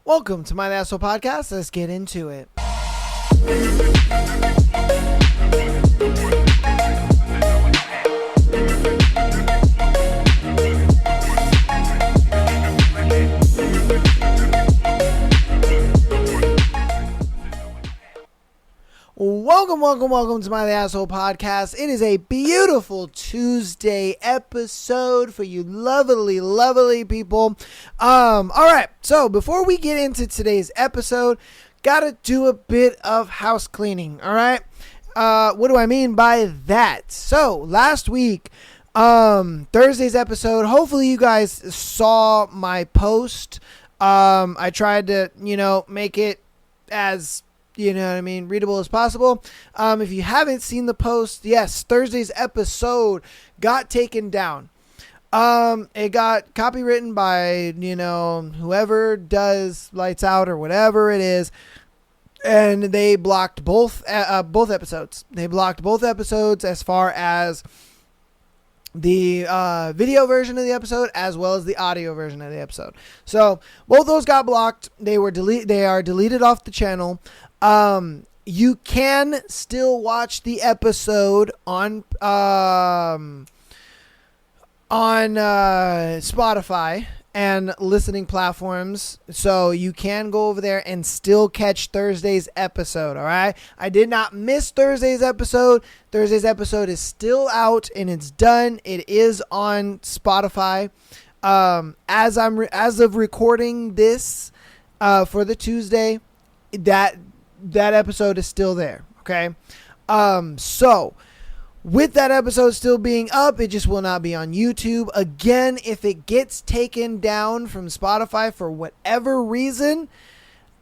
Welcome to my Asshole Podcast. Let's get into it. Welcome to my Asshole Podcast. It is a beautiful Tuesday episode for you lovely people. All right, so before we get into today's episode, gotta do a bit of house cleaning. All right, what do I mean by that? So last week, Thursday's episode, hopefully you guys saw my post. I tried to, make it as readable as possible. If you haven't seen the post, yes, Thursday's episode got taken down. It got copywritten by, whoever does Lights Out or whatever it is. And they blocked both episodes. They blocked both episodes as far as the video version of the episode as well as the audio version of the episode. So both those got blocked. They are deleted off the channel. You can still watch the episode on Spotify and listening platforms. So you can go over there and still catch Thursday's episode. All right. I did not miss Thursday's episode. Thursday's episode is still out and it's done. It is on Spotify. As of recording this, for the Tuesday, that episode is still there. Okay. So with that episode still being up, it just will not be on YouTube. Again, if it gets taken down from Spotify for whatever reason,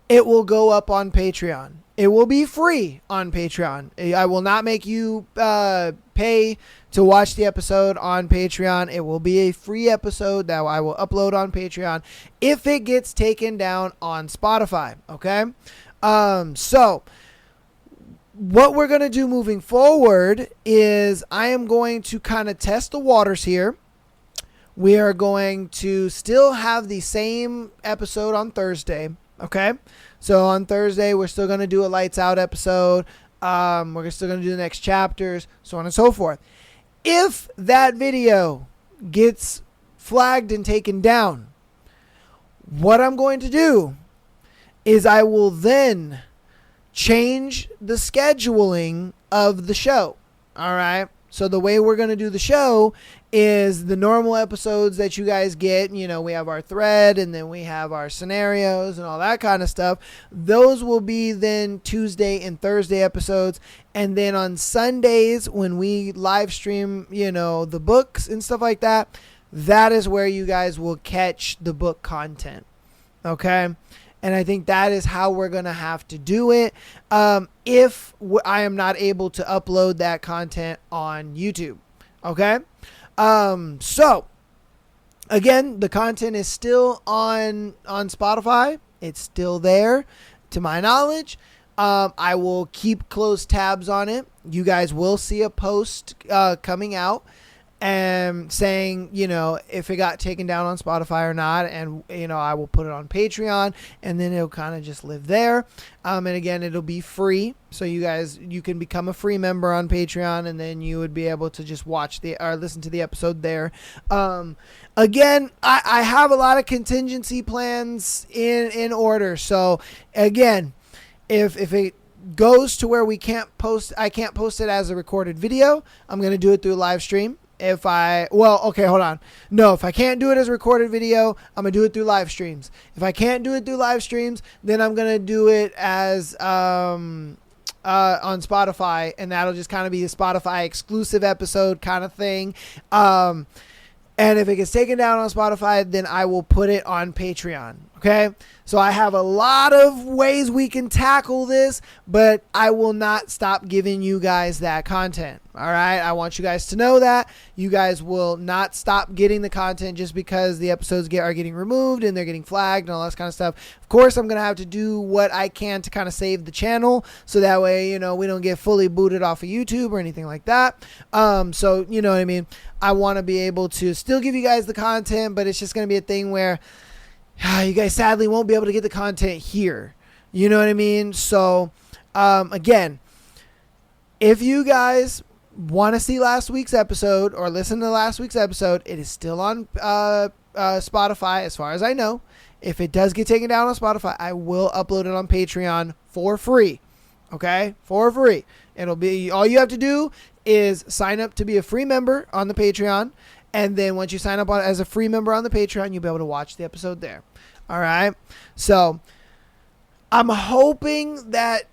it will go up on Patreon. It will be free on Patreon. I will not make you pay to watch the episode on Patreon. It will be a free episode that I will upload on Patreon if it gets taken down on Spotify. Okay. So what we're going to do moving forward is I am going to kind of test the waters here. We are going to still have the same episode on Thursday. Okay. So on Thursday, we're still going to do a Lights Out episode. We're still going to do the next chapters, so on and so forth. If that video gets flagged and taken down, what I'm going to do is I will then change the scheduling of the show. All right. So the way we're going to do the show is the normal episodes that you guys get. We have our thread and then we have our scenarios and all that kind of stuff. Those will be then Tuesday and Thursday episodes. And then on Sundays when we live stream, the books and stuff like that, that is where you guys will catch the book content. Okay. And I think that is how we're going to have to do it if I am not able to upload that content on YouTube. Okay? So, again, the content is still on Spotify. It's still there, to my knowledge. I will keep close tabs on it. You guys will see a post coming out and saying, if it got taken down on Spotify or not. And, I will put it on Patreon and then it'll kind of just live there. And again, it'll be free. So you can become a free member on Patreon and then you would be able to just watch or listen to the episode there. Again, I have a lot of contingency plans in order. So again, if it goes to where I can't post it as a recorded video, I'm going to do it through live stream. If I can't do it as a recorded video, I'm going to do it through live streams. If I can't do it through live streams, then I'm going to do it as on Spotify, and that'll just kind of be a Spotify exclusive episode kind of thing. And if it gets taken down on Spotify, then I will put it on Patreon. Okay. So I have a lot of ways we can tackle this, but I will not stop giving you guys that content. All right. I want you guys to know that you guys will not stop getting the content just because the episodes are getting removed and they're getting flagged and all that kind of stuff. Of course, I'm going to have to do what I can to kind of save the channel. So that way, we don't get fully booted off of YouTube or anything like that. So you know what I mean? I want to be able to still give you guys the content, but it's just going to be a thing where you guys sadly won't be able to get the content here. You know what I mean? So, again, if you guys want to see last week's episode or listen to last week's episode, it is still on Spotify as far as I know. If it does get taken down on Spotify, I will upload it on Patreon for free. Okay? For free. It'll be, all you have to do is sign up to be a free member on the Patreon. And then once you sign up as a free member on the Patreon, you'll be able to watch the episode there. All right? So I'm hoping that,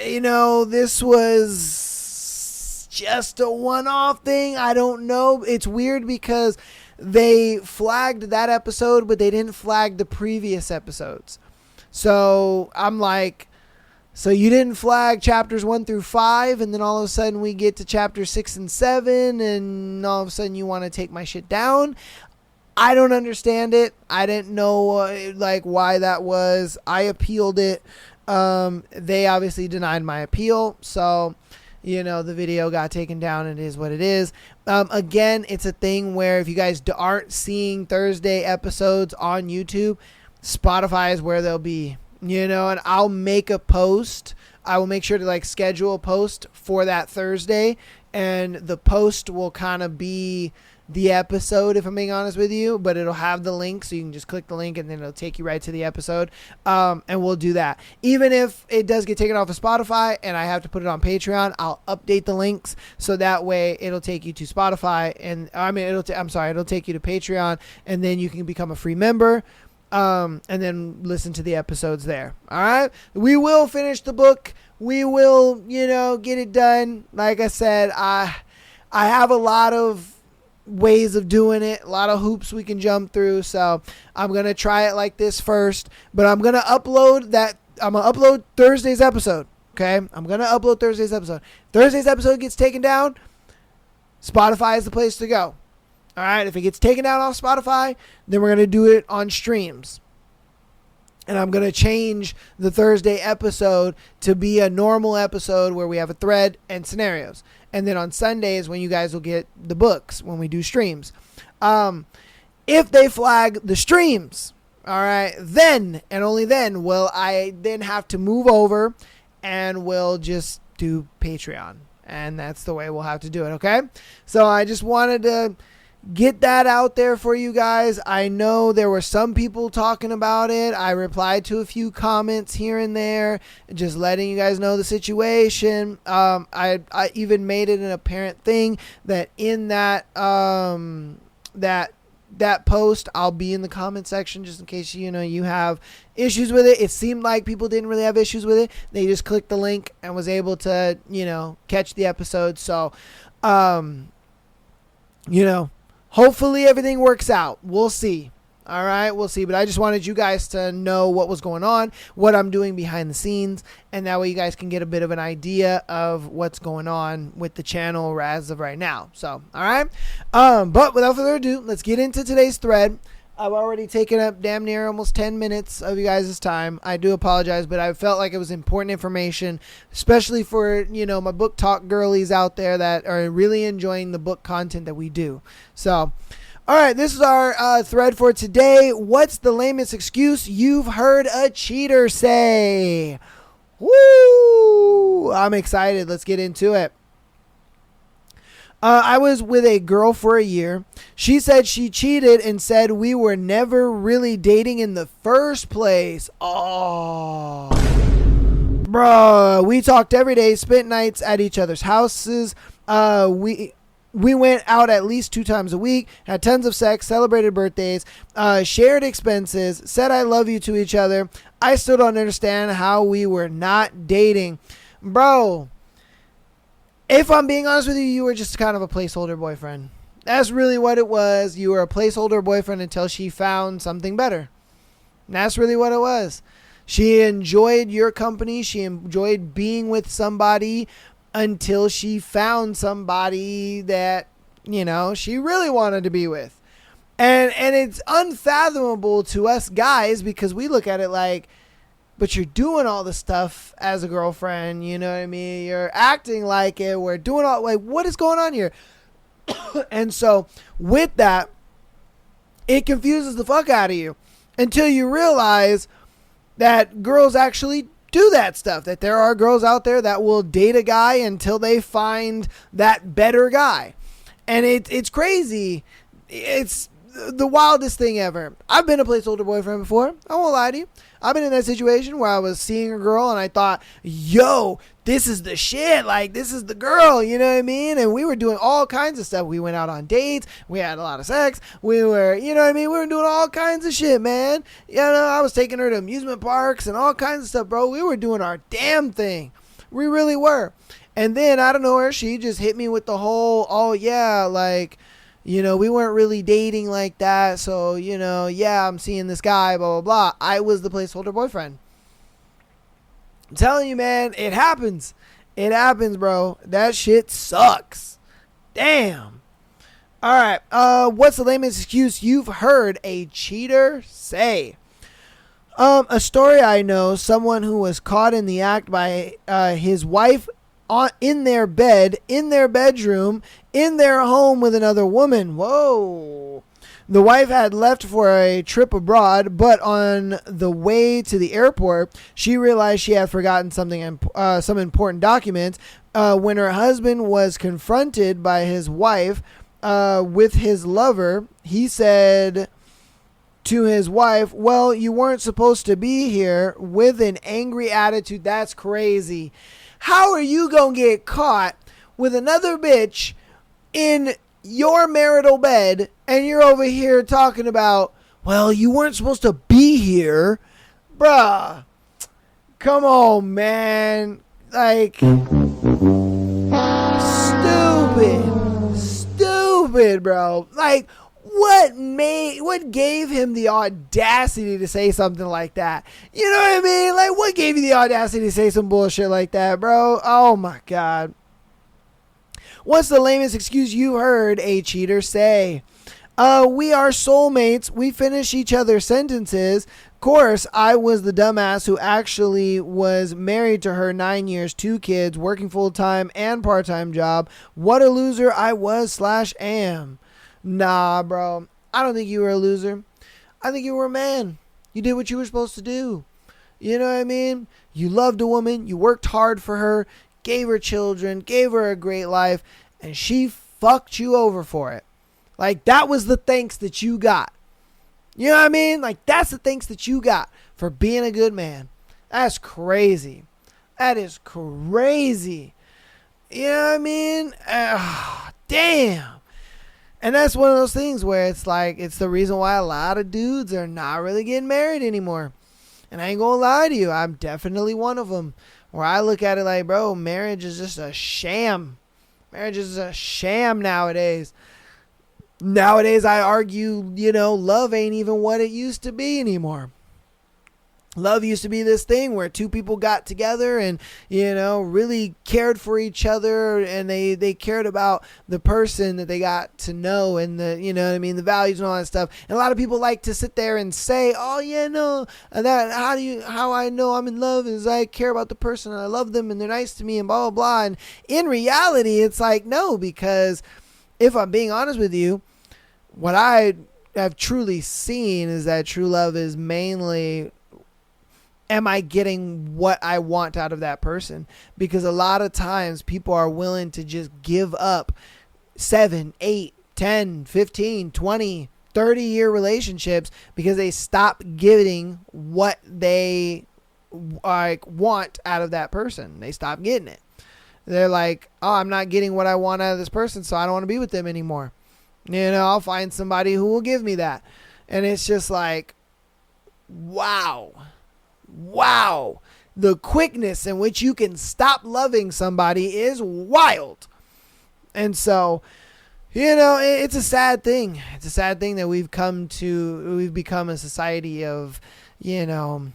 this was just a one-off thing. I don't know. It's weird because they flagged that episode, but they didn't flag the previous episodes. So I'm like, so you didn't flag chapters 1 through 5, and then all of a sudden we get to chapters 6 and 7, and all of a sudden you want to take my shit down? I don't understand it. I didn't know why that was. I appealed it. They obviously denied my appeal, so the video got taken down. It is what it is. Again, it's a thing where if you guys aren't seeing Thursday episodes on YouTube, Spotify is where they'll be. And I'll make a post. I will make sure to schedule a post for that Thursday, and the post will kind of be the episode, if I'm being honest with you, but it'll have the link, so you can just click the link and then it'll take you right to the episode. And we'll do that. Even if it does get taken off of Spotify and I have to put it on Patreon, I'll update the links so that way it'll take you to Spotify, and it'll take you to Patreon, and then you can become a free member. And then listen to the episodes there. All right. We will finish the book. We will, get it done. Like I said, I have a lot of ways of doing it, a lot of hoops we can jump through. So I'm going to try it like this first, but I'm going to upload Thursday's episode. Okay. I'm going to upload Thursday's episode. Thursday's episode gets taken down. Spotify is the place to go. All right, if it gets taken down off Spotify, then we're going to do it on streams. And I'm going to change the Thursday episode to be a normal episode where we have a thread and scenarios. And then on Sundays, when you guys will get the books when we do streams. If they flag the streams, all right, then and only then will I then have to move over and we'll just do Patreon. And that's the way we'll have to do it, okay? So I just wanted to get that out there for you guys. I know there were some people talking about it. I replied to a few comments here and there, just letting you guys know the situation. I even made it an apparent thing that in that post, I'll be in the comment section just in case you have issues with it. It seemed like people didn't really have issues with it. They just clicked the link and was able to catch the episode. So hopefully everything works out. We'll see. All right, we'll see. But I just wanted you guys to know what was going on, what I'm doing behind the scenes, and that way you guys can get a bit of an idea of what's going on with the channel as of right now. So, all right. But without further ado, let's get into today's thread. I've already taken up damn near almost 10 minutes of you guys' time. I do apologize, but I felt like it was important information, especially for, my book talk girlies out there that are really enjoying the book content that we do. So, all right, this is our thread for today. What's the lamest excuse you've heard a cheater say? Woo! I'm excited. Let's get into it. I was with a girl for a year. She said she cheated and said we were never really dating in the first place. Oh, bro. We talked every day, spent nights at each other's houses. We went out at least 2 times a week, had tons of sex, celebrated birthdays, shared expenses, said I love you to each other. I still don't understand how we were not dating. Bro, if I'm being honest with you, you were just kind of a placeholder boyfriend. That's really what it was. You were a placeholder boyfriend until she found something better. And that's really what it was. She enjoyed your company. She enjoyed being with somebody until she found somebody that, she really wanted to be with. And it's unfathomable to us guys because we look at it like, but you're doing all the stuff as a girlfriend, you know what I mean? You're acting like it. We're doing all, what is going on here? And so with that, it confuses the fuck out of you. until you realize that girls actually do that stuff, that there are girls out there that will date a guy until they find that better guy. And it's crazy. It's the wildest thing ever. I've been a placeholder boyfriend before. I won't lie to you. I've been in that situation where I was seeing a girl and I thought, yo, this is the shit. Like, this is the girl, you know what I mean? And we were doing all kinds of stuff. We went out on dates. We had a lot of sex. We were, you know what I mean? We were doing all kinds of shit, man. You know, I was taking her to amusement parks and all kinds of stuff, bro. We were doing our damn thing. We really were. And then out of nowhere, she just hit me with the whole, oh yeah, like, you know, we weren't really dating like that. So, you know, yeah, I'm seeing this guy, blah, blah, blah. I was the placeholder boyfriend. I'm telling you, man, it happens. It happens, bro. That shit sucks. Damn. All right. What's the lamest excuse you've heard a cheater say? A story I know, someone who was caught in the act by his wife in their bed, in their bedroom, in their home with another woman. Whoa. The wife had left for a trip abroad, but on the way to the airport, she realized she had forgotten some important documents. When her husband was confronted by his wife with his lover, he said to his wife, well, you weren't supposed to be here, with an angry attitude. That's crazy. How are you going to get caught with another bitch in your marital bed and you're over here talking about, well, you weren't supposed to be here? Bruh. Come on, man. Like, stupid, bro. Like, what gave him the audacity to say something like that? You know what I mean? Like, what gave you the audacity to say some bullshit like that, bro? Oh my God. What's the lamest excuse you heard a cheater say? We are soulmates. We finish each other's sentences. Of course, I was the dumbass who actually was married to her 9 years, 2 kids, working full-time and part-time job. What a loser I was/am. Nah, bro. I don't think you were a loser. I think you were a man. You did what you were supposed to do. You know what I mean? You loved a woman. You worked hard for her. Gave her children. Gave her a great life. And she fucked you over for it. Like, that was the thanks that you got. You know what I mean? Like, that's the thanks that you got for being a good man. That's crazy. That is crazy. You know what I mean? Damn. And that's one of those things where it's like, it's the reason why a lot of dudes are not really getting married anymore. And I ain't gonna lie to you, I'm definitely one of them. Where I look at it like, bro, marriage is just a sham. Marriage is a sham nowadays. Nowadays, I argue, you know, love ain't even what it used to be anymore. Love used to be this thing where two people got together and, you know, really cared for each other, and they cared about the person that they got to know, and the, you know what I mean, the values and all that stuff. And a lot of people like to sit there and say, oh yeah, no, that how I know I'm in love is I care about the person and I love them and they're nice to me and blah, blah, blah. And in reality, it's like, no, because if I'm being honest with you, what I have truly seen is that true love is mainly, am I getting what I want out of that person? Because a lot of times people are willing to just give up 7, 8, 10, 15, 20, 30-year relationships because they stop getting what they want out of that person. They stop getting it. They're like, oh, I'm not getting what I want out of this person, so I don't want to be with them anymore. You know, I'll find somebody who will give me that. And it's just like, wow. The quickness in which you can stop loving somebody is wild. And so, you know, it's a sad thing. It's a sad thing that we've become a society of, you know,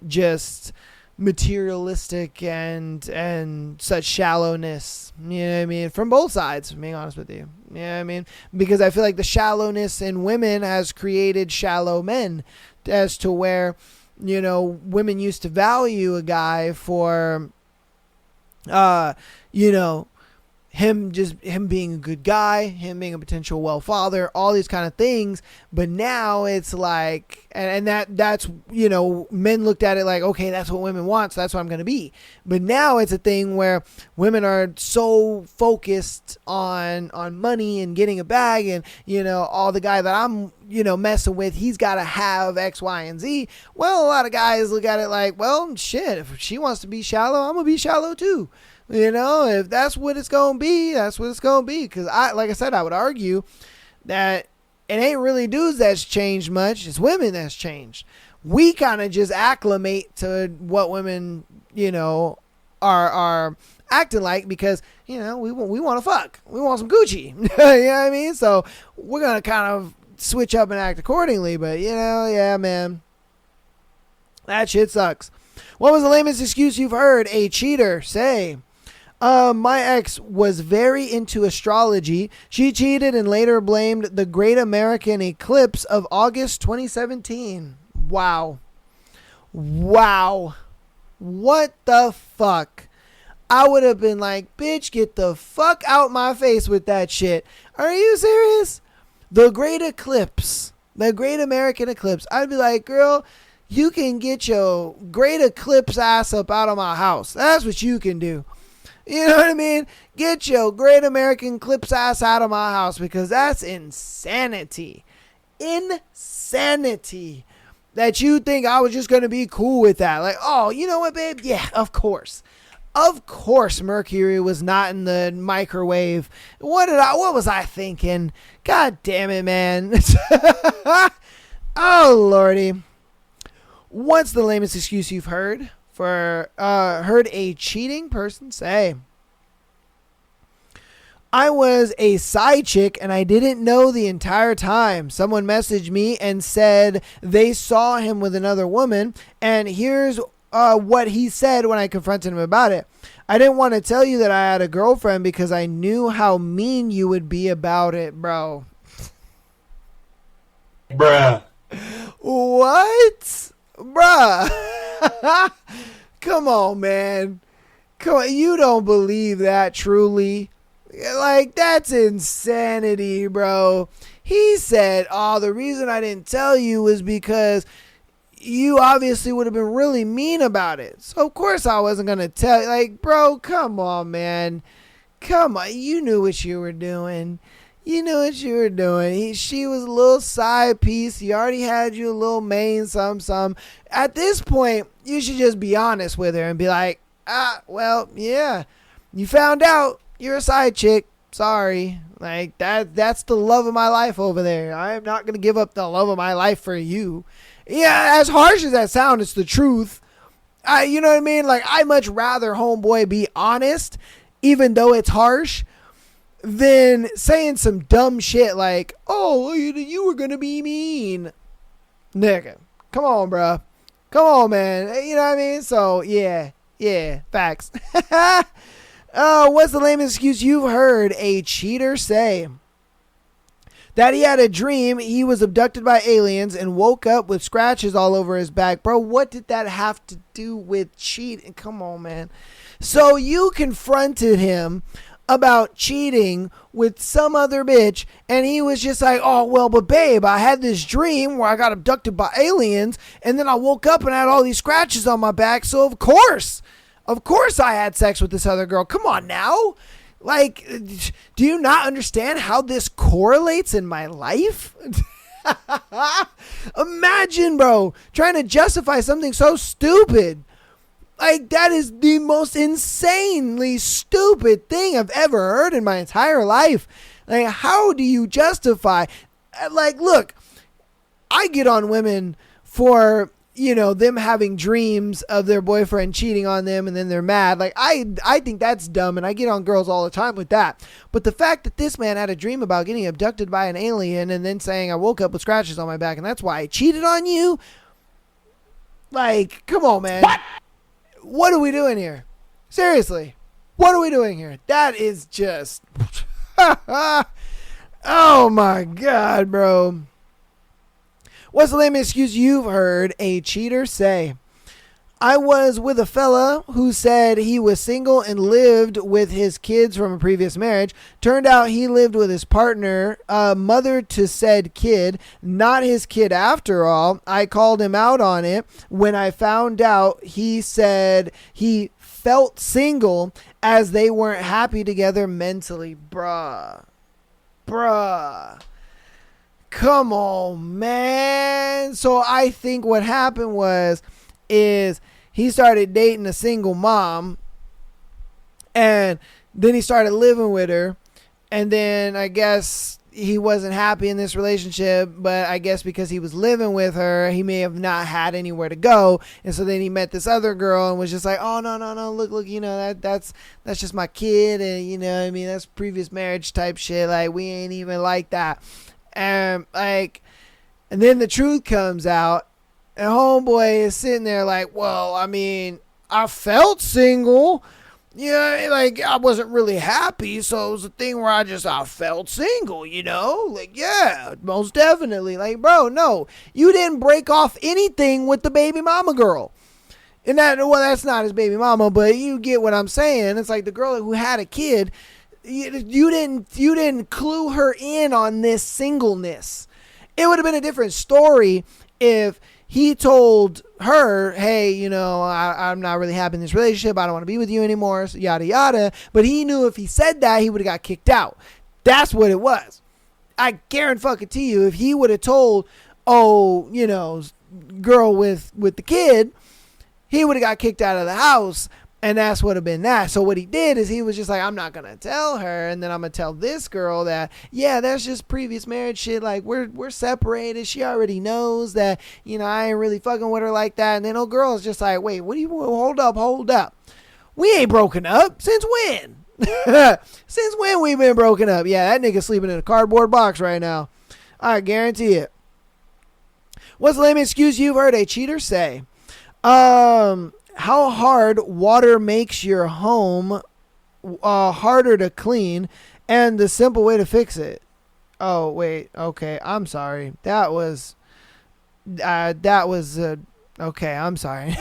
just materialistic and such shallowness. You know what I mean? From both sides, being honest with you. You know what I mean? Because I feel like the shallowness in women has created shallow men, as to where, you know, women used to value a guy for, you know, him being a good guy, him being a potential well father, all these kind of things. But now it's like, and that's, you know, men looked at it like, okay, that's what women want, so that's what I'm going to be. But now it's a thing where women are so focused on money and getting a bag, and, you know, all the guy that I'm, you know, messing with, he's got to have X, Y, and Z. Well, a lot of guys look at it like, well, shit, if she wants to be shallow, I'm going to be shallow too. You know, if that's what it's going to be, that's what it's going to be. Because like I said, I would argue that it ain't really dudes that's changed much. It's women that's changed. We kind of just acclimate to what women, you know, are acting like, because, you know, we want to fuck. We want some Gucci. You know what I mean? So we're going to kind of switch up and act accordingly. But, you know, yeah, man, that shit sucks. What was the lamest excuse you've heard a cheater say? My ex was very into astrology. She cheated and later blamed the Great American Eclipse of August 2017. Wow. What the fuck? I would have been like, bitch, get the fuck out my face with that shit. Are you serious? The Great Eclipse. The Great American Eclipse. I'd be like, girl, you can get your Great Eclipse ass up out of my house. That's what you can do. You know what I mean? Get your Great American Eclipse ass out of my house, because that's insanity. Insanity. That you think I was just going to be cool with that. Like, oh, you know what, babe? Yeah, of course. Of course Mercury was not in the microwave. What was I thinking? God damn it, man. Oh, Lordy. What's the lamest excuse you've heard heard a cheating person say? I was a side chick and I didn't know the entire time. Someone messaged me and said they saw him with another woman, and here's what he said when I confronted him about it. I didn't want to tell you that I had a girlfriend because I knew how mean you would be about it, bro. Bruh. What? Bruh. Come on, man. Come on. You don't believe that truly. Like, that's insanity, bro. He said, oh, the reason I didn't tell you was because you obviously would have been really mean about it. So, of course, I wasn't going to tell you. Like, bro, come on, man. Come on. You knew what you were doing. You knew what you were doing. She was a little side piece. He already had you a little main some. At this point, you should just be honest with her and be like, well, yeah, you found out you're a side chick. Sorry. Like, that's the love of my life over there. I am not going to give up the love of my life for you. Yeah, as harsh as that sounds, it's the truth. You know what I mean? Like, I much rather homeboy be honest, even though it's harsh, than saying some dumb shit like, oh, you were going to be mean. Nigga, come on, bro. Come on, man. You know what I mean? So, yeah, facts. What's the lamest excuse you've heard a cheater say? That he had a dream he was abducted by aliens and woke up with scratches all over his back. Bro, what did that have to do with cheating? Come on, man. So you confronted him about cheating with some other bitch, and he was just like, oh, well, but babe, I had this dream where I got abducted by aliens, and then I woke up and I had all these scratches on my back, so of course I had sex with this other girl. Come on now. Like, do you not understand how this correlates in my life? Imagine, bro, trying to justify something so stupid. Like, that is the most insanely stupid thing I've ever heard in my entire life. Like, how do you justify? Like, look, I get on women for, you know, them having dreams of their boyfriend cheating on them and then they're mad. Like, I think that's dumb, and I get on girls all the time with that. But the fact that this man had a dream about getting abducted by an alien and then saying I woke up with scratches on my back and that's why I cheated on you. Like, come on, man. What are we doing here? Seriously, what are we doing here? That is just, oh my God, bro. What's the lamest excuse you've heard a cheater say? I was with a fella who said he was single and lived with his kids from a previous marriage. Turned out he lived with his partner, mother to said kid, not his kid after all. I called him out on it. When I found out, he said he felt single as they weren't happy together mentally. Bruh. Come on, man. So I think what happened is he started dating a single mom, and then he started living with her, and then I guess he wasn't happy in this relationship, but I guess because he was living with her, he may have not had anywhere to go, and so then he met this other girl and was just like, oh, no, look, you know, that's just my kid, and you know what I mean, that's previous marriage type shit, like, we ain't even like that, and then the truth comes out. And homeboy is sitting there like, well, I mean, I felt single. Yeah, like, I wasn't really happy, so it was a thing where I felt single, you know? Like, yeah, most definitely. Like, bro, no. You didn't break off anything with the baby mama girl. And that's not his baby mama, but you get what I'm saying. It's like the girl who had a kid, you didn't clue her in on this singleness. It would have been a different story if he told her, hey, you know, I'm not really happy in this relationship. I don't want to be with you anymore, so yada, yada. But he knew if he said that, he would have got kicked out. That's what it was. I guarantee you, if he would have told, oh, you know, girl with the kid, he would have got kicked out of the house. And that's what would have been that. So what he did is he was just like, I'm not going to tell her. And then I'm going to tell this girl that, yeah, that's just previous marriage shit. Like, we're separated. She already knows that, you know, I ain't really fucking with her like that. And then old girl is just like, wait, what do you, hold up. We ain't broken up. Since when? Since when we been broken up? Yeah, that nigga sleeping in a cardboard box right now. I guarantee it. What's the lamest excuse you've heard a cheater say? How hard water makes your home harder to clean, and the simple way to fix it. Oh, wait. Okay. I'm sorry. That was okay. I'm sorry.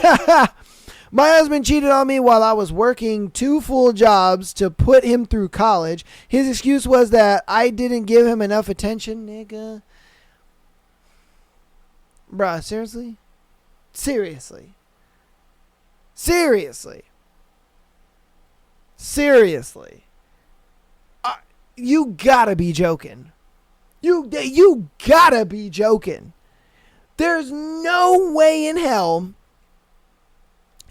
My husband cheated on me while I was working 2 full jobs to put him through college. His excuse was that I didn't give him enough attention, nigga. Bruh, seriously? Seriously. You gotta be joking. You gotta be joking. There's no way in hell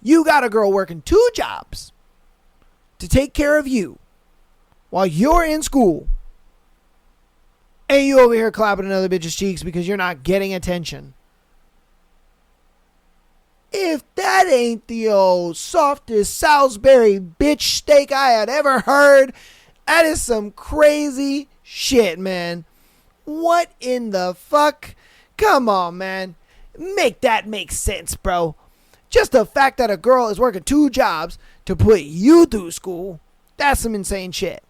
you got a girl working 2 jobs to take care of you while you're in school, and you over here clapping another bitch's cheeks because you're not getting attention. If that ain't the old softest Salisbury bitch steak I had ever heard, that is some crazy shit, man. What in the fuck? Come on, man. Make that make sense, bro. Just the fact that a girl is working 2 jobs to put you through school, that's some insane shit.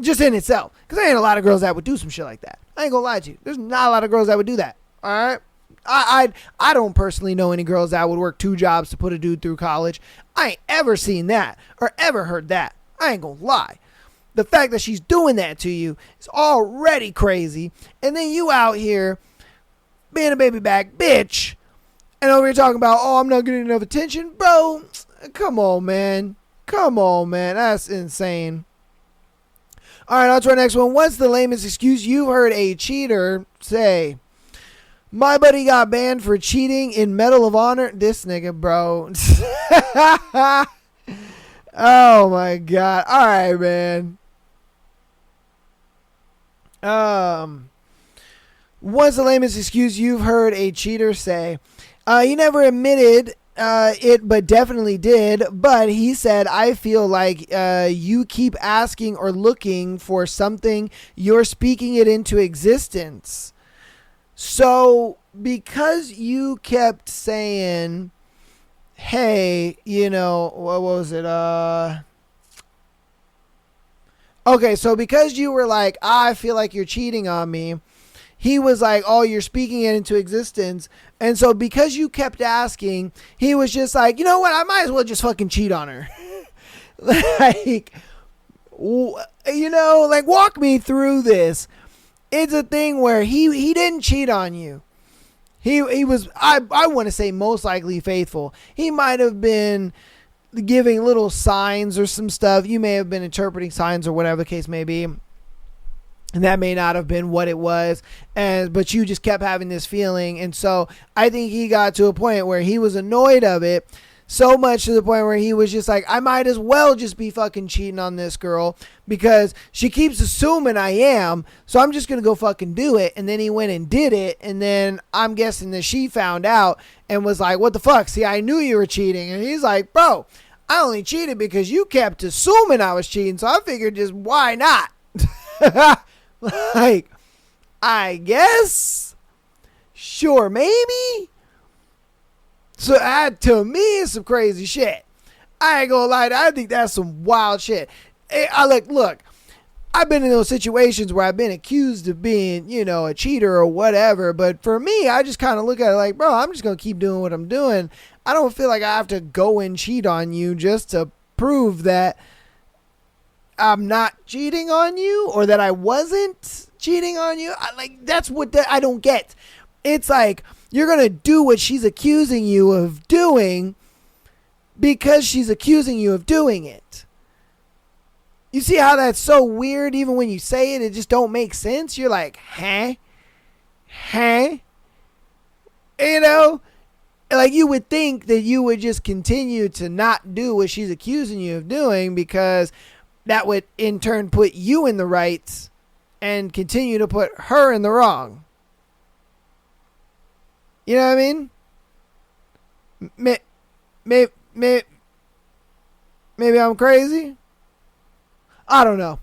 Just in itself. Because there ain't a lot of girls that would do some shit like that. I ain't gonna lie to you. There's not a lot of girls that would do that. Alright? I don't personally know any girls that would work 2 jobs to put a dude through college. I ain't ever seen that or ever heard that. I ain't gonna lie. The fact that she's doing that to you is already crazy. And then you out here being a baby back bitch and over here talking about, oh, I'm not getting enough attention. Bro, come on, man. That's insane. All right, on to our next one. What's the lamest excuse you've heard a cheater say? My buddy got banned for cheating in Medal of Honor. This nigga, bro. Oh, my God. All right, man. What's the lamest excuse you've heard a cheater say? He never admitted it, but definitely did. But he said, I feel like you keep asking or looking for something. You're speaking it into existence. So, because you kept saying, hey, you know, what was it? Okay, so because you were like, I feel like you're cheating on me, he was like, oh, you're speaking it into existence. And so because you kept asking, he was just like, you know what? I might as well just fucking cheat on her. Like, you know, like, walk me through this. It's a thing where he didn't cheat on you. He was, I want to say, most likely faithful. He might have been giving little signs or some stuff. You may have been interpreting signs or whatever the case may be. And that may not have been what it was. But you just kept having this feeling. And so I think he got to a point where he was annoyed of it. So much to the point where he was just like, I might as well just be fucking cheating on this girl because she keeps assuming I am. So I'm just going to go fucking do it. And then he went and did it. And then I'm guessing that she found out and was like, what the fuck? See, I knew you were cheating. And he's like, bro, I only cheated because you kept assuming I was cheating. So I figured just why not? Like, I guess. Sure, maybe. So to me, it's some crazy shit. I ain't gonna lie, I think that's some wild shit. Look, I've been in those situations where I've been accused of being, you know, a cheater or whatever. But for me, I just kind of look at it like, bro, I'm just gonna keep doing what I'm doing. I don't feel like I have to go and cheat on you just to prove that I'm not cheating on you or that I wasn't cheating on you. That's what I don't get. It's like, you're going to do what she's accusing you of doing because she's accusing you of doing it. You see how that's so weird? Even when you say it, it just don't make sense. You're like, huh? You know? Like, you would think that you would just continue to not do what she's accusing you of doing because that would in turn put you in the right and continue to put her in the wrong. You know what I mean? Maybe I'm crazy. I don't know.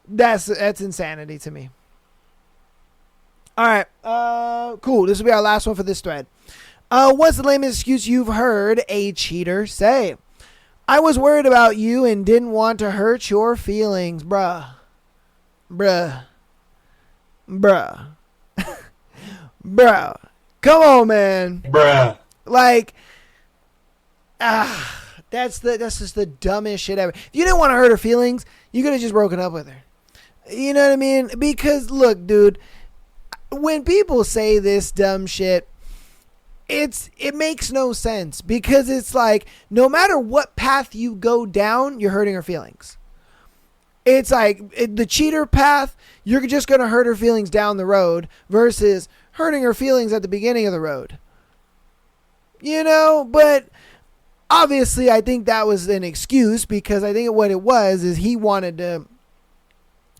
That's insanity to me. All right. Cool. This will be our last one for this thread. What's the lamest excuse you've heard a cheater say? I was worried about you and didn't want to hurt your feelings, bruh. Bro, come on, man. Bruh. Like, that's just the dumbest shit ever. If you didn't want to hurt her feelings, you could have just broken up with her. You know what I mean? Because, look, dude, when people say this dumb shit, it makes no sense. Because it's like, no matter what path you go down, you're hurting her feelings. It's like, the cheater path, you're just going to hurt her feelings down the road versus hurting her feelings at the beginning of the road. You know, but obviously I think that was an excuse because I think what it was is he wanted to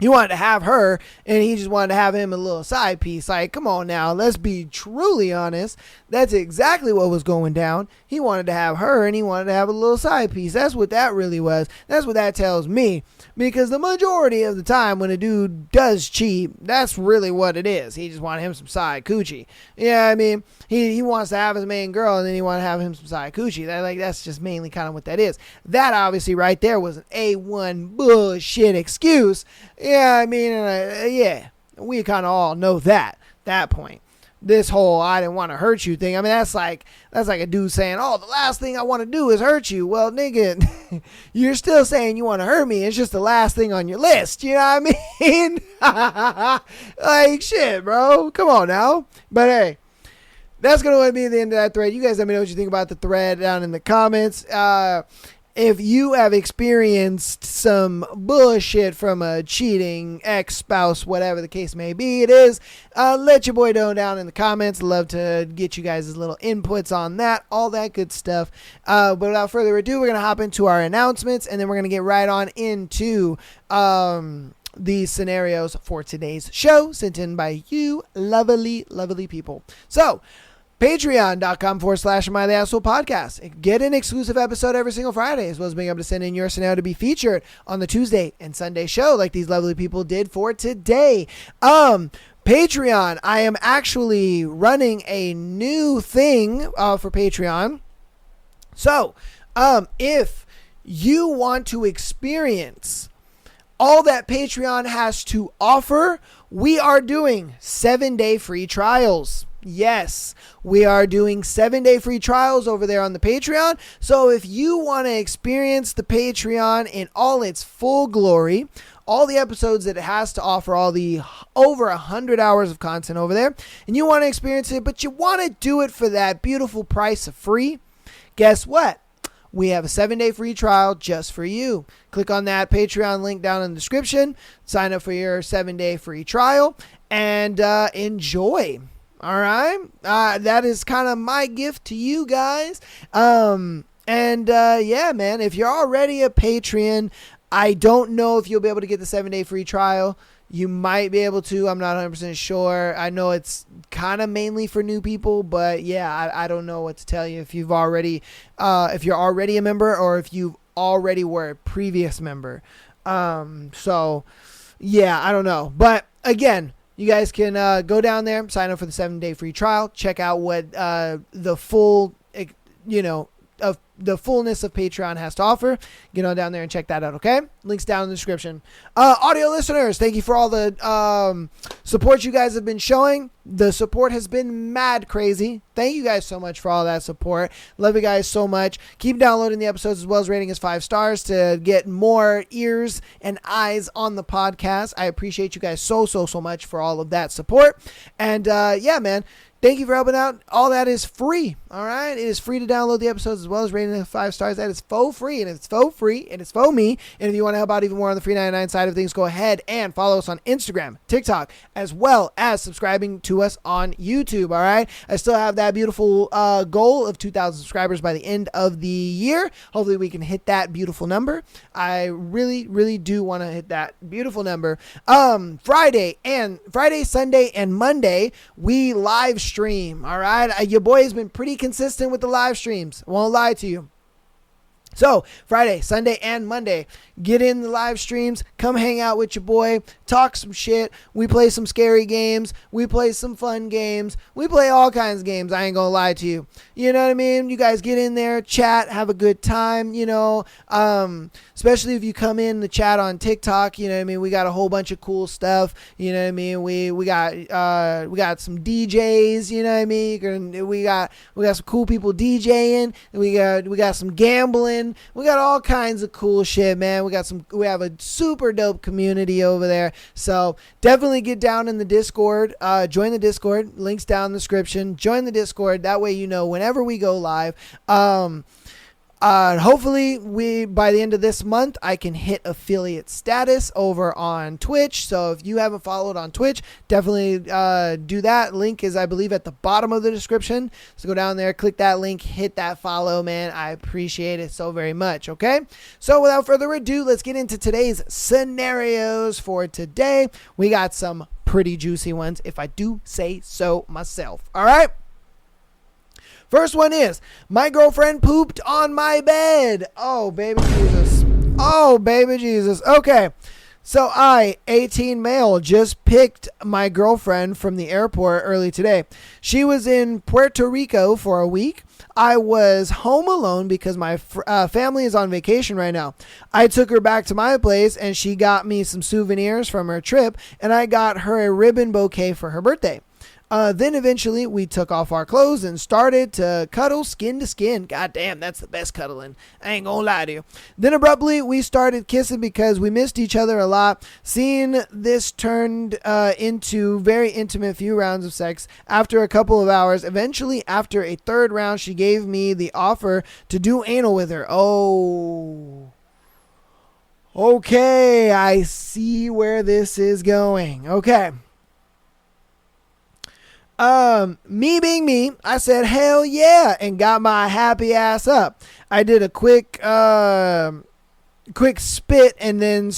have her and he just wanted to have him a little side piece. Like, come on now, let's be truly honest. That's exactly what was going down. He wanted to have her and he wanted to have a little side piece. That's what that really was. That's what that tells me. Because the majority of the time when a dude does cheat, that's really what it is. He just wanted him some side coochie. Yeah, I mean, he wants to have his main girl and then he wanted to have him some side coochie. That's just mainly kind of what that is. That obviously right there was an A1 bullshit excuse. Yeah, I mean, we kind of all know that point. This whole I didn't want to hurt you thing. I mean, that's like a dude saying, oh, the last thing I want to do is hurt you. Well, nigga, you're still saying you want to hurt me. It's just the last thing on your list. You know what I mean? Like, shit, bro. Come on now. But hey, that's going to be the end of that thread. You guys let me know what you think about the thread down in the comments. If you have experienced some bullshit from a cheating ex-spouse, whatever the case may be, it is, let your boy know down in the comments. Love to get you guys' little inputs on that, all that good stuff. But without further ado, we're going to hop into our announcements, and then we're going to get right on into the scenarios for today's show, sent in by you lovely, lovely people. So, Patreon.com/MyTheAssholePodcast. Get an exclusive episode every single Friday, as well as being able to send in your scenario to be featured on the Tuesday and Sunday show, like these lovely people did for today. Patreon, I am actually running a new thing for Patreon. So, if you want to experience all that Patreon has to offer, we are doing 7-day free trials. Yes, we are doing 7-day free trials over there on the Patreon. So if you want to experience the Patreon in all its full glory, all the episodes that it has to offer, all the over 100 hours of content over there, and you want to experience it, but you want to do it for that beautiful price of free, guess what? We have a 7-day free trial just for you. Click on that Patreon link down in the description, sign up for your 7-day free trial, and enjoy. All right, that is kind of my gift to you guys. Yeah, man, if you're already a Patreon, I don't know if you'll be able to get the 7-day free trial. You might be able to. I'm not 100% sure. I know it's kind of mainly for new people, but yeah, I don't know what to tell you if you've already, if you're already a member or if you already were a previous member. So yeah, I don't know. But again, you guys can go down there, sign up for the 7-day free trial, check out what the full, of the fullness of Patreon has to offer. Get on down there and check that out, okay? Links down in the description. Audio listeners, thank you for all the support you guys have been showing. The support has been mad crazy. Thank you guys so much for all that support. Love you guys so much. Keep downloading the episodes as well as rating us 5 stars to get more ears and eyes on the podcast. I appreciate you guys so much for all of that support. And yeah, man. Thank you for helping out. All that is free. All right. It is free to download the episodes as well as rating them 5 stars. That is faux free. And it's faux free. And it's faux me. And if you want to help out even more on the free 99 side of things, go ahead and follow us on Instagram, TikTok, as well as subscribing to us on YouTube. All right. I still have that beautiful goal of 2,000 subscribers by the end of the year. Hopefully we can hit that beautiful number. I really do want to hit that beautiful number. Friday, Sunday, and Monday, we live stream. All right. Your boy has been pretty consistent with the live streams. I won't lie to you. So Friday, Sunday, and Monday, get in the live streams, come hang out with your boy, talk some shit. We play some scary games. We play some fun games. We play all kinds of games. I ain't gonna lie to you. You know what I mean? You guys get in there, chat, have a good time, especially if you come in the chat on TikTok, you know what I mean? We got a whole bunch of cool stuff. You know what I mean? We got some DJs, you know what I mean? We got some cool people DJing. We got some gambling. We got all kinds of cool shit, man. We have a super dope community over there. So definitely get down in the Discord. Join the Discord. Links down in the description. Join the Discord. That way you know whenever we go live. Hopefully by the end of this month, I can hit affiliate status over on Twitch. So if you haven't followed on Twitch, definitely do that. Link is, I believe, at the bottom of the description. So go down there, click that link, hit that follow, man. I appreciate it so very much. Okay. So without further ado, let's get into today's scenarios for today. We got some pretty juicy ones, if I do say so myself. All right. First one is, my girlfriend pooped on my bed. Oh, baby Jesus. Oh, baby Jesus. Okay. So I, 18 male, just picked my girlfriend from the airport early today. She was in Puerto Rico for a week. I was home alone because my family is on vacation right now. I took her back to my place and she got me some souvenirs from her trip, and I got her a ribbon bouquet for her birthday. Then eventually we took off our clothes and started to cuddle skin to skin. God damn, that's the best cuddling. I ain't gonna lie to you. Then abruptly we started kissing because we missed each other a lot. Seeing this turned into very intimate few rounds of sex after a couple of hours. Eventually, after a third round, she gave me the offer to do anal with her. Oh. Okay, I see where this is going. Okay. Me being me, I said, hell yeah, and got my happy ass up. I did a quick spit and then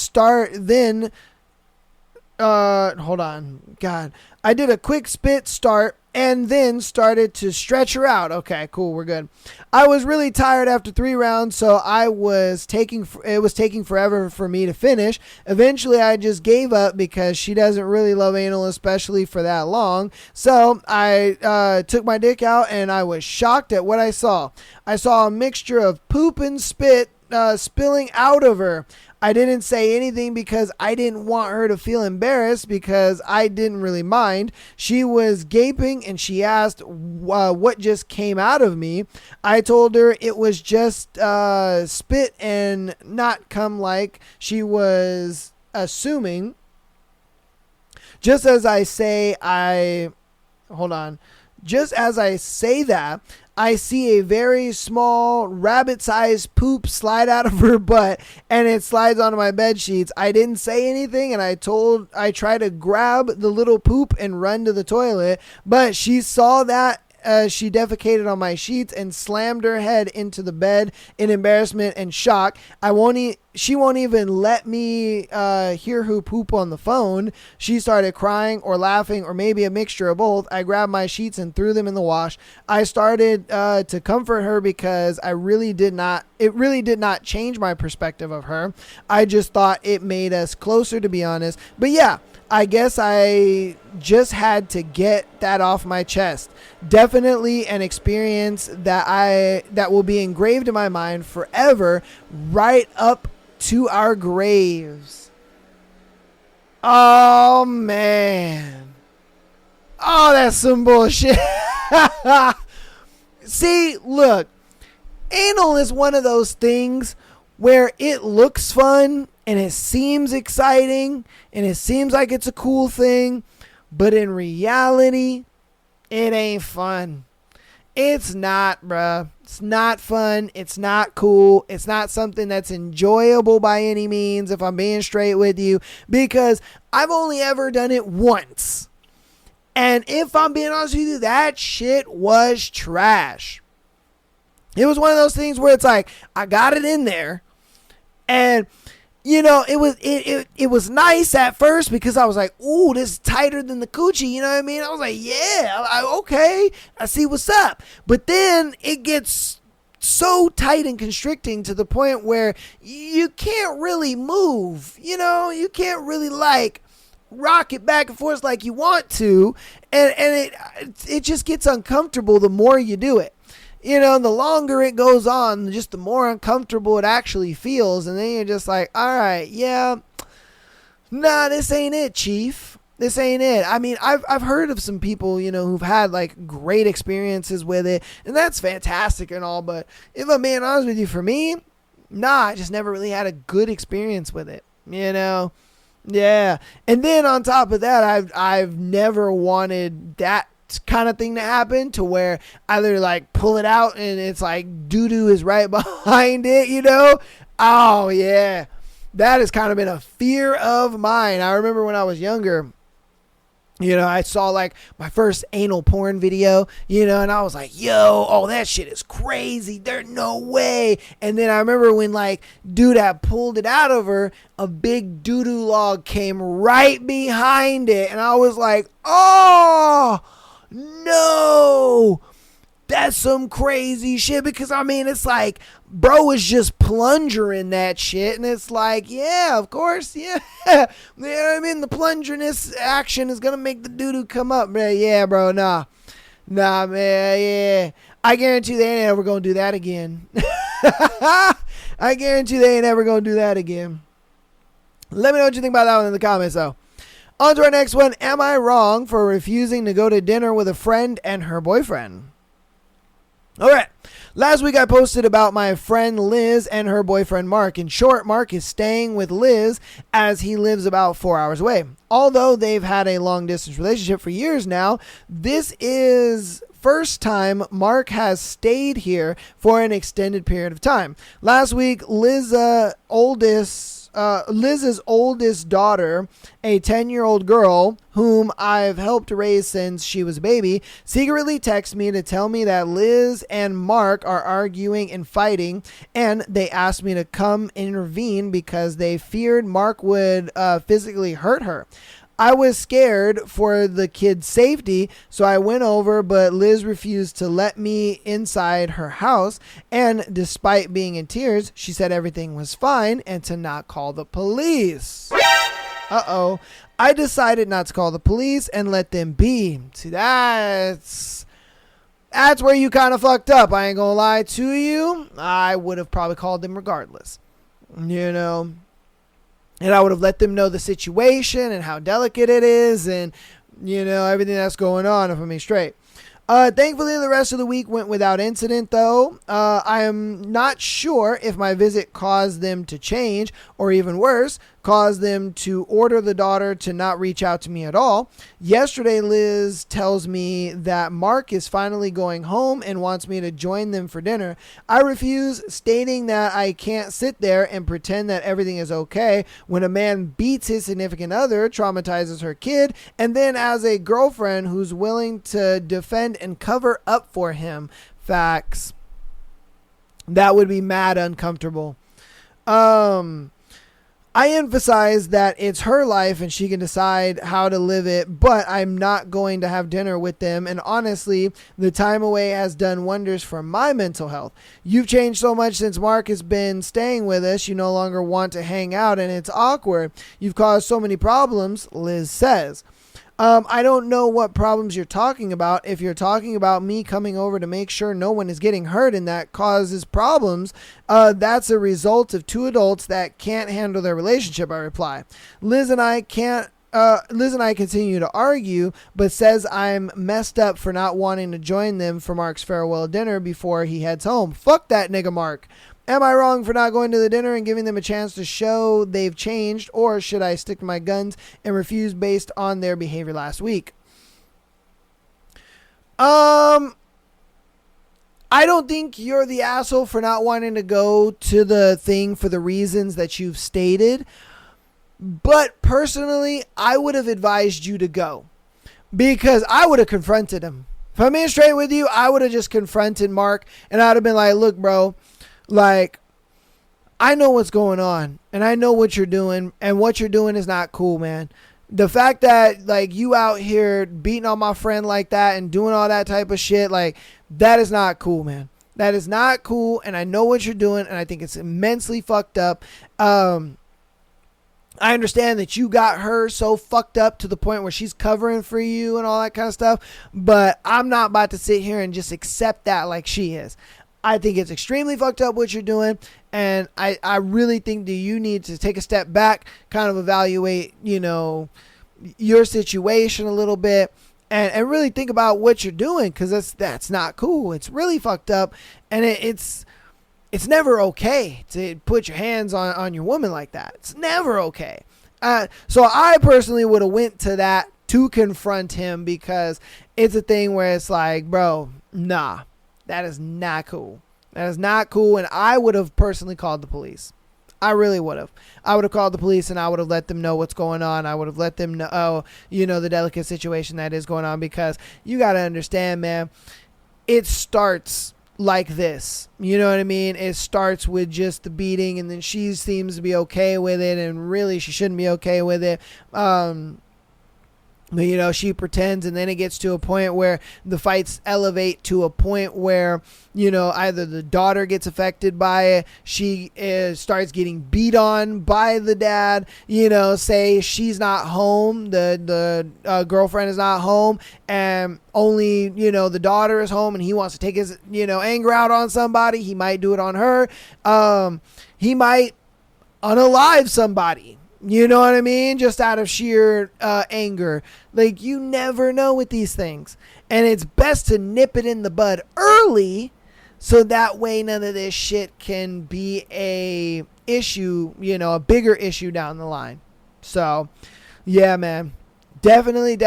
hold on. God. I did a quick spit start and then started to stretch her out. Okay, cool. We're good. I was really tired after 3 rounds, so it was taking forever for me to finish. Eventually, I just gave up because she doesn't really love anal, especially for that long. So I took my dick out and I was shocked at what I saw. I saw a mixture of poop and spit. spilling out of her. I didn't say anything because I didn't want her to feel embarrassed because I didn't really mind. She was gaping and she asked what just came out of me. I told her it was just spit and not cum like she was assuming. Just as I say that, I see a very small rabbit-sized poop slide out of her butt, and it slides onto my bed sheets. I didn't say anything, and I tried to grab the little poop and run to the toilet, but she saw that. She defecated on my sheets and slammed her head into the bed in embarrassment and shock. She won't even let me hear her poop on the phone. She started crying or laughing or maybe a mixture of both. I grabbed my sheets and threw them in the wash. I started to comfort her because it really did not change my perspective of her. I just thought it made us closer, to be honest. But yeah, I guess I just had to get that off my chest. Definitely an experience that will be engraved in my mind forever, right up to our graves. Oh man. Oh, that's some bullshit. See, look, anal is one of those things where it looks fun and it seems exciting and it seems like it's a cool thing, but in reality, it ain't fun. It's not, bruh. It's not fun. It's not cool. It's not something that's enjoyable by any means, if I'm being straight with you, because I've only ever done it once. And if I'm being honest with you, that shit was trash. It was one of those things where it's like, I got it in there, and you know, it was nice at first because I was like, ooh, this is tighter than the coochie. You know what I mean? I was like, yeah, okay, I see what's up. But then it gets so tight and constricting to the point where you can't really move. You know, you can't really like rock it back and forth like you want to. And it just gets uncomfortable the more you do it. You know, the longer it goes on, just the more uncomfortable it actually feels. And then you're just like, all right, yeah, nah, this ain't it, chief. This ain't it. I mean, I've heard of some people, you know, who've had like great experiences with it. And that's fantastic and all. But if I'm being honest with you, for me, nah, I just never really had a good experience with it, you know? Yeah. And then on top of that, I've never wanted that kind of thing to happen to where either like pull it out and it's like doo-doo is right behind it, you know? Oh yeah, that has kind of been a fear of mine. I remember when I was younger, you know, I saw like my first anal porn video, you know, and I was like, yo, oh, that shit is crazy. There's no way. And then I remember when like dude had pulled it out of her, a big doo-doo log came right behind it. And I was like, oh, no, that's some crazy shit. Because I mean, it's like bro is just plungering that shit, and it's like, yeah, of course, yeah. You know what I mean? The plungerness action is gonna make the doo-doo come up, man. Yeah, bro, nah, man, yeah. I guarantee they ain't ever gonna do that again. I guarantee they ain't ever gonna do that again. Let me know what you think about that one in the comments, though. On to our next one. Am I wrong for refusing to go to dinner with a friend and her boyfriend? All right. Last week I posted about my friend Liz and her boyfriend Mark. In short, Mark is staying with Liz as he lives about 4 hours away. Although they've had a long distance relationship for years now, this is first time Mark has stayed here for an extended period of time. Last week, Liz's oldest daughter, a 10-year-old girl whom I've helped raise since she was a baby, secretly texted me to tell me that Liz and Mark are arguing and fighting, and they asked me to come intervene because they feared Mark would physically hurt her. I was scared for the kid's safety, so I went over, but Liz refused to let me inside her house, and despite being in tears, she said everything was fine and to not call the police. Uh-oh. I decided not to call the police and let them be. See, that's That's where you kind of fucked up. I ain't gonna lie to you. I would have probably called them regardless. You know, and I would have let them know the situation and how delicate it is and, you know, everything that's going on, if I'm being straight. Thankfully, the rest of the week went without incident, though. I am not sure if my visit caused them to change, or even worse, caused them to order the daughter to not reach out to me at all. Yesterday, Liz tells me that Mark is finally going home and wants me to join them for dinner. I refuse, stating that I can't sit there and pretend that everything is okay when a man beats his significant other, traumatizes her kid, and then as a girlfriend who's willing to defend and cover up for him. Facts. That would be mad uncomfortable. I emphasize that it's her life and she can decide how to live it, but I'm not going to have dinner with them. And honestly, the time away has done wonders for my mental health. You've changed so much since Mark has been staying with us. You no longer want to hang out and it's awkward. You've caused so many problems, Liz says. I don't know what problems you're talking about. If you're talking about me coming over to make sure no one is getting hurt and that causes problems, that's a result of two adults that can't handle their relationship, I reply. Liz and I continue to argue, but says I'm messed up for not wanting to join them for Mark's farewell dinner before he heads home. Fuck that nigga Mark. Am I wrong for not going to the dinner and giving them a chance to show they've changed, or should I stick to my guns and refuse based on their behavior last week? I don't think you're the asshole for not wanting to go to the thing for the reasons that you've stated, but personally, I would have advised you to go because I would have confronted him. If I'm being straight with you, I would have just confronted Mark and I'd have been like, look, bro, like, I know what's going on and I know what you're doing, and what you're doing is not cool, man. The fact that, like, you out here beating on my friend like that and doing all that type of shit, like, that is not cool, man. That is not cool, and I know what you're doing, and I think it's immensely fucked up. I understand that you got her so fucked up to the point where she's covering for you and all that kind of stuff, but I'm not about to sit here and just accept that like she is. I think it's extremely fucked up what you're doing, and I really think that you need to take a step back, kind of evaluate, you know, your situation a little bit, and really think about what you're doing, because that's not cool. It's really fucked up, and it's never okay to put your hands on your woman like that. It's never okay. So I personally would have went to that to confront him, because it's a thing where it's like, bro, nah. That is not cool. That is not cool. And I would have personally called the police. I really would have. I would have called the police and I would have let them know what's going on. I would have let them know, you know, the delicate situation that is going on, because you got to understand, man, it starts like this. You know what I mean? It starts with just the beating, and then she seems to be okay with it, and really she shouldn't be okay with it. But, you know, she pretends, and then it gets to a point where the fights elevate to a point where, you know, either the daughter gets affected by it, she starts getting beat on by the dad, you know, say she's not home, the girlfriend is not home, and only, you know, the daughter is home, and he wants to take his, you know, anger out on somebody. He might do it on her. He might unalive somebody. You know what I mean? Just out of sheer anger. Like, you never know with these things. And it's best to nip it in the bud early, so that way none of this shit can be a issue, you know, a bigger issue down the line. So, yeah, man. Definitely,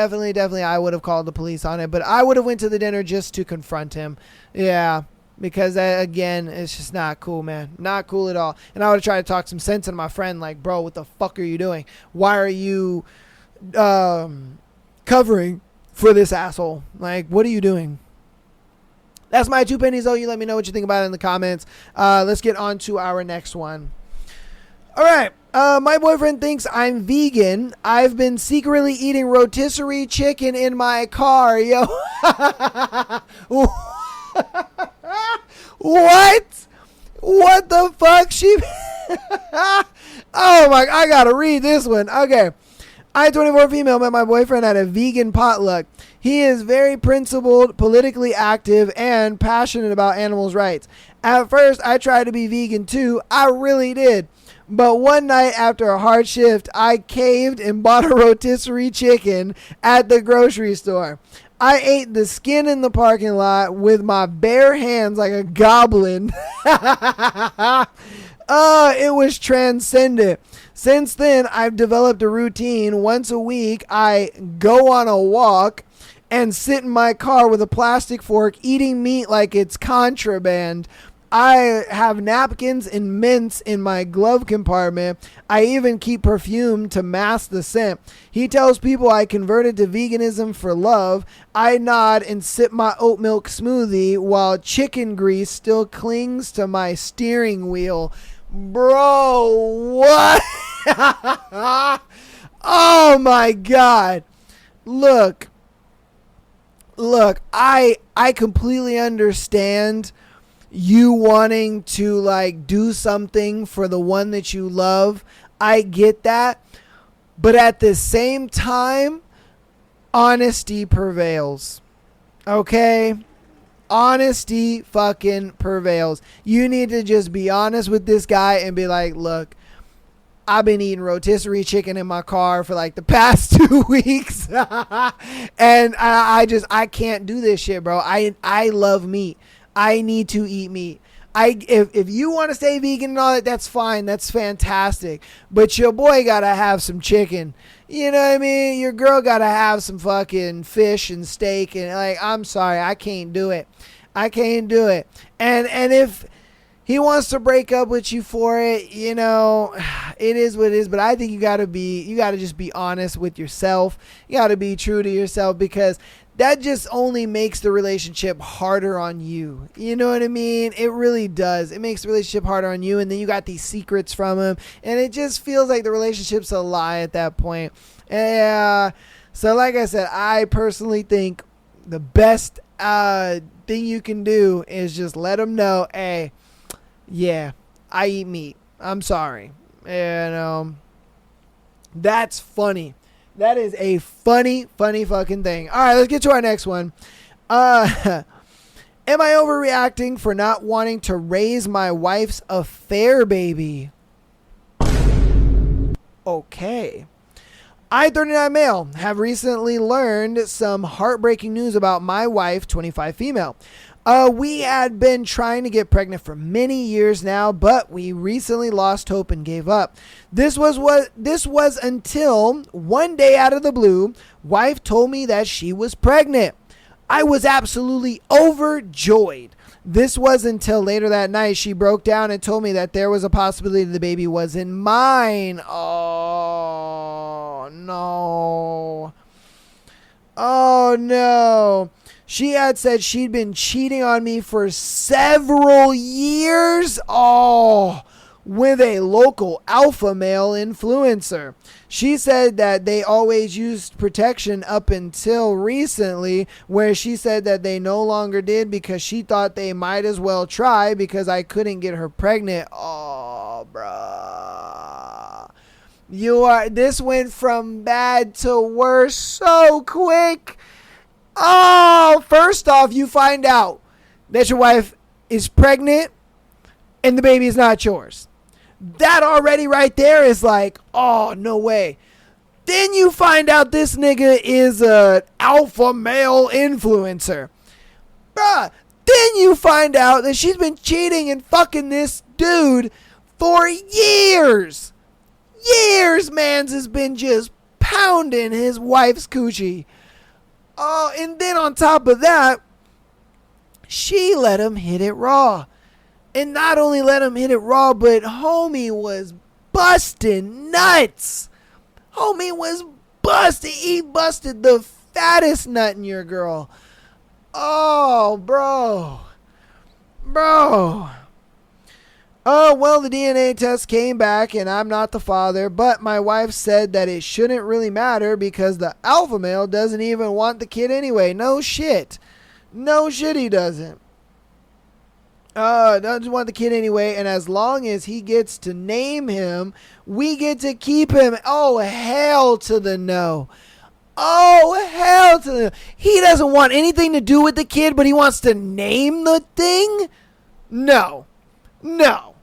I would have called the police on it. But I would have went to the dinner just to confront him. Yeah. Because, again, it's just not cool, man. Not cool at all. And I would have tried to talk some sense into my friend, like, bro, what the fuck are you doing? Why are you covering for this asshole? Like, what are you doing? That's my 2 pennies, though. You let me know what you think about it in the comments. Let's get on to our next one. All right. My boyfriend thinks I'm vegan. I've been secretly eating rotisserie chicken in my car. Yo. What the fuck? Oh my, I gotta read this one. Okay. I, 24 female, met my boyfriend at a vegan potluck. He is very principled, politically active, and passionate about animals' rights. At first, I tried to be vegan too. I really did. But one night after a hard shift, I caved and bought a rotisserie chicken at the grocery store. I ate the skin in the parking lot with my bare hands like a goblin. It was transcendent. Since then, I've developed a routine. Once a week, I go on a walk and sit in my car with a plastic fork, eating meat like it's contraband. I have napkins and mints in my glove compartment. I even keep perfume to mask the scent. He tells people I converted to veganism for love. I nod and sip my oat milk smoothie while chicken grease still clings to my steering wheel. Bro, what? Oh my God. Look, I completely understand you wanting to like do something for the one that you love. I get that. But at the same time, honesty prevails. Okay? Honesty fucking prevails. You need to just be honest with this guy and be like, look, I've been eating rotisserie chicken in my car for like the past 2 weeks. And I can't do this shit, bro. I love meat. I need to eat meat. If you want to stay vegan and all that, that's fine. That's fantastic. But your boy gotta have some chicken. You know what I mean? Your girl gotta have some fucking fish and steak. And like, I'm sorry, I can't do it. I can't do it. And if he wants to break up with you for it, you know, it is what it is. But I think you gotta just be honest with yourself. You gotta be true to yourself, because that just only makes the relationship harder on you. You know what I mean? It really does. It makes the relationship harder on you. And then you got these secrets from him. And it just feels like the relationship's a lie at that point. Yeah. So like I said, I personally think the best thing you can do is just let him know, hey, yeah, I eat meat. I'm sorry. And that's funny. That is a funny fucking thing. All right, let's get to our next one. Am I overreacting for not wanting to raise my wife's affair baby? Okay. I, 39 male, have recently learned some heartbreaking news about my wife, 25 female. We had been trying to get pregnant for many years now, but we recently lost hope and gave up. This was until one day out of the blue, wife told me that she was pregnant. I was absolutely overjoyed. This was until later that night she broke down and told me that there was a possibility the baby wasn't mine. Oh no. Oh no. She had said she'd been cheating on me for several years. Oh, with a local alpha male influencer. She said that they always used protection up until recently, where she said that they no longer did because she thought they might as well try because I couldn't get her pregnant. Oh, bruh. This went from bad to worse so quick. Oh, first off, you find out that your wife is pregnant and the baby is not yours. That already right there is like, oh, no way. Then you find out this nigga is an alpha male influencer. Bruh. Then you find out that she's been cheating and fucking this dude for years. Years, mans has been just pounding his wife's coochie. Oh, and then on top of that, she let him hit it raw. And not only let him hit it raw, but homie was busting nuts. Homie was busting. He busted the fattest nut in your girl. Oh, bro. Oh, well, the DNA test came back and I'm not the father, but my wife said that it shouldn't really matter because the alpha male doesn't even want the kid anyway. No shit. No shit, he doesn't. Doesn't want the kid anyway, and as long as he gets to name him, we get to keep him. Oh, hell to the no. Oh, hell to the no. He doesn't want anything to do with the kid, but he wants to name the thing? No. No.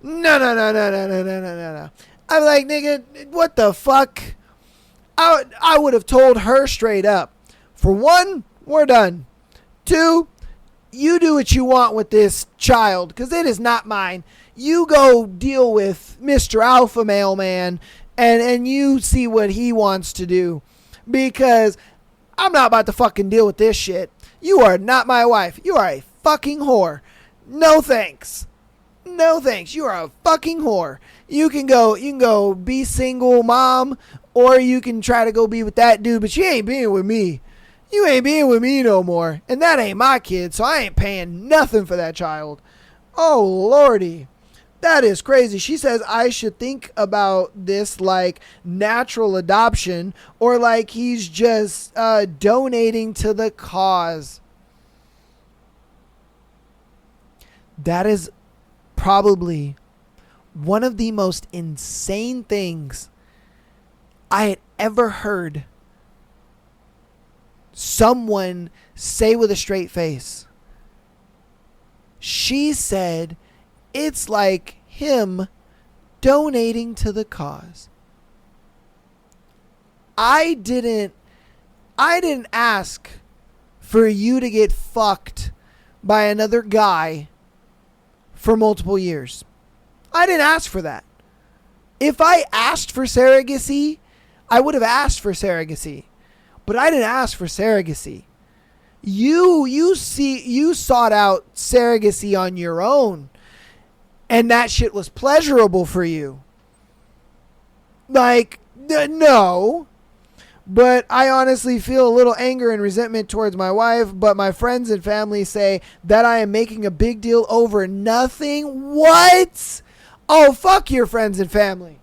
No, no, no, no, no, no, no, no, no. I'm like, nigga, what the fuck? I would have told her straight up. For one, we're done. Two, you do what you want with this child, because it is not mine. You go deal with Mr. Alpha Male Man, and you see what he wants to do, because I'm not about to fucking deal with this shit. You are not my wife. You are a fucking whore. No thanks. No thanks. You are a fucking whore. You can go be single mom, or you can try to go be with that dude, but you ain't being with me. You ain't being with me no more. And that ain't my kid, so I ain't paying nothing for that child. Oh, Lordy. That is crazy. She says I should think about this like natural adoption, or like he's just donating to the cause. That is probably one of the most insane things I had ever heard someone say with a straight face. She said it's like him donating to the cause. I didn't ask for you to get fucked by another guy for multiple years. I didn't ask for that. If I asked for surrogacy, I would have asked for surrogacy. But I didn't ask for surrogacy. You sought out surrogacy on your own, and that shit was pleasurable for you. Like, no. But I honestly feel a little anger and resentment towards my wife, but my friends and family say that I am making a big deal over nothing. What? Oh, fuck your friends and family.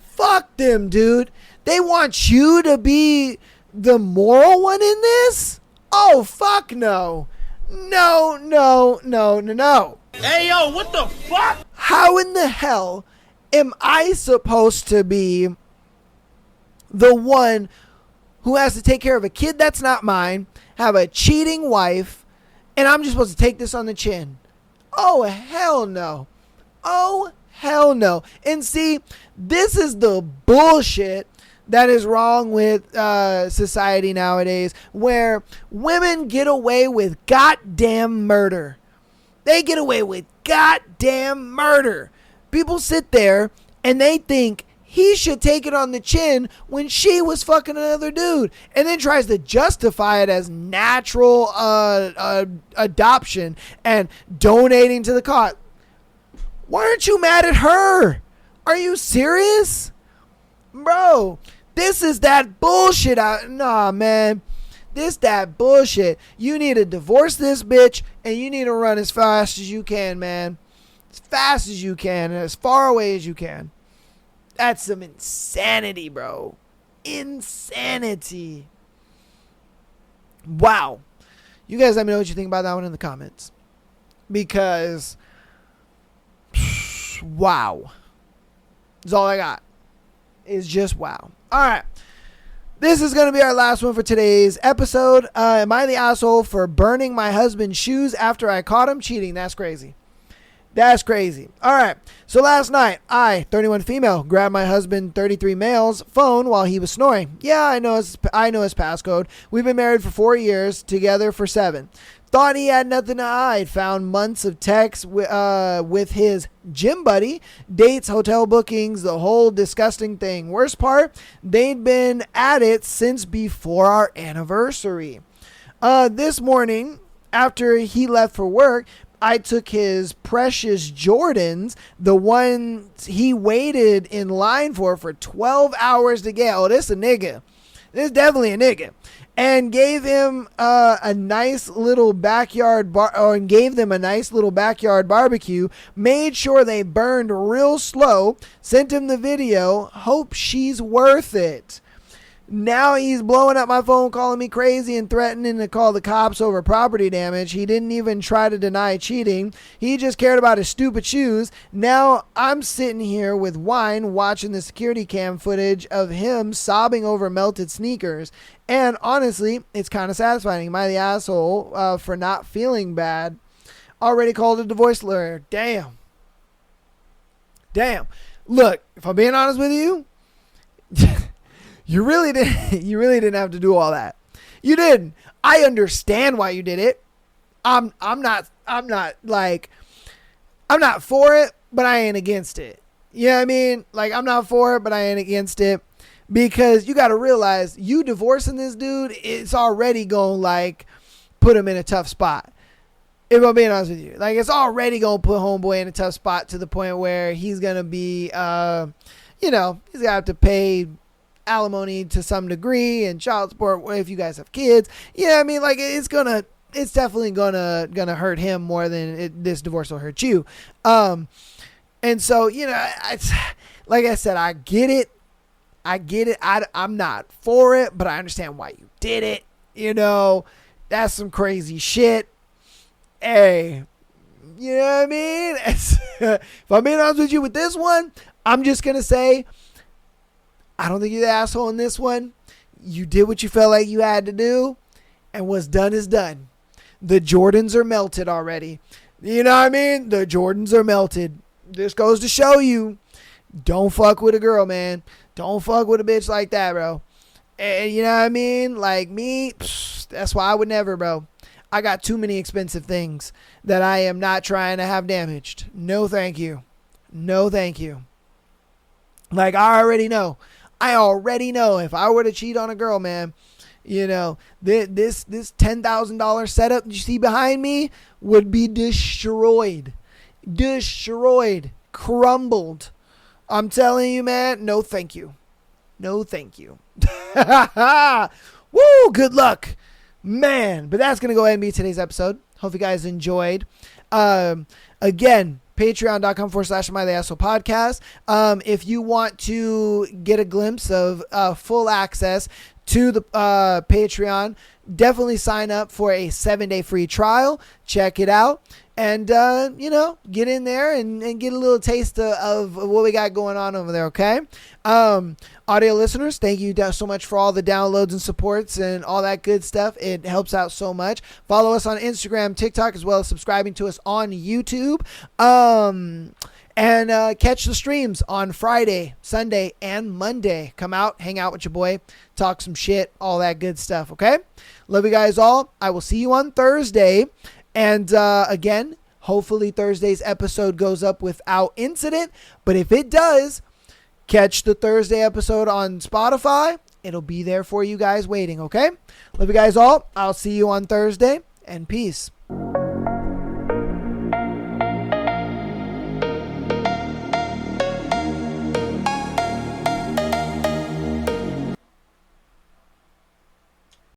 Fuck them, dude. They want you to be the moral one in this? Oh, fuck no. No, no, no, no, no. Hey, yo, what the fuck? How in the hell am I supposed to be the one who has to take care of a kid that's not mine, have a cheating wife, and I'm just supposed to take this on the chin? Oh, hell no. Oh, hell no. And see, this is the bullshit that is wrong with society nowadays, where women get away with goddamn murder. They get away with goddamn murder. People sit there and they think he should take it on the chin when she was fucking another dude, and then tries to justify it as natural adoption and donating to the cause. Why aren't you mad at her? Are you serious? Bro, this is that bullshit. Nah, man. This that bullshit. You need to divorce this bitch, and you need to run as fast as you can, man. As fast as you can, and as far away as you can. That's some insanity, bro. Insanity. Wow. You guys let me know what you think about that one in the comments. Because, wow. That's all I got. Is just wow. All right. This is going to be our last one for today's episode. Am I the asshole for burning my husband's shoes after I caught him cheating? That's crazy. That's crazy. All right. So last night, I, 31 female, grabbed my husband, 33 male's phone while he was snoring. Yeah, I know his passcode. We've been married for 4 years, together for 7. Thought he had nothing to hide. Found months of texts with his gym buddy, dates, hotel bookings, the whole disgusting thing. Worst part, they'd been at it since before our anniversary. This morning, after he left for work, I took his precious Jordans, the ones he waited in line for 12 hours to get. Oh, this a nigga. This is definitely a nigga. And gave him a nice little backyard gave them a nice little backyard barbecue. Made sure they burned real slow. Sent him the video. Hope she's worth it. Now he's blowing up my phone, calling me crazy and threatening to call the cops over property damage. He didn't even try to deny cheating. He just cared about his stupid shoes. Now I'm sitting here with wine watching the security cam footage of him sobbing over melted sneakers. And honestly, it's kind of satisfying. Am I the asshole for not feeling bad? Already called a divorce lawyer. Damn. Look, if I'm being honest with you, you really didn't have to do all that. You didn't. I understand why you did it. I'm not for it, but I ain't against it. You know what I mean? Like, I'm not for it, but I ain't against it, because you got to realize you divorcing this dude, it's already going to like put him in a tough spot. If I'm being honest with you, like, it's already going to put homeboy in a tough spot to the point where he's going to be, he's going to have to pay alimony to some degree and child support if you guys have kids. Yeah, I mean, like, it's definitely gonna hurt him more than this divorce will hurt you. And so, like I said, I get it. I'm not for it, but I understand why you did it. That's some crazy shit. Hey, you know what I mean? If I'm being honest with you with this one, I'm just gonna say, I don't think you're the asshole in this one. You did what you felt like you had to do, and what's done is done. The Jordans are melted already. You know what I mean? The Jordans are melted. This goes to show you, don't fuck with a girl, man. Don't fuck with a bitch like that, bro. And you know what I mean? Like me, that's why I would never, bro. I got too many expensive things that I am not trying to have damaged. No, thank you. No, thank you. Like, I already know if I were to cheat on a girl, man, this $10,000 setup you see behind me would be destroyed, crumbled. I'm telling you, man, no thank you. No thank you. Woo, good luck, man. But that's going to go ahead and be today's episode. Hope you guys enjoyed. Again, patreon.com/Am I the Asshole podcast. If you want to get a glimpse of full access to the Patreon, definitely sign up for a 7-day free trial. Check it out. And, get in there and get a little taste of what we got going on over there, okay? Audio listeners, thank you so much for all the downloads and supports and all that good stuff. It helps out so much. Follow us on Instagram, TikTok, as well as subscribing to us on YouTube. And catch the streams on Friday, Sunday, and Monday. Come out, hang out with your boy, talk some shit, all that good stuff, okay? Love you guys all. I will see you on Thursday. And again, hopefully Thursday's episode goes up without incident. But if it does, catch the Thursday episode on Spotify. It'll be there for you guys waiting, okay? Love you guys all. I'll see you on Thursday, and peace.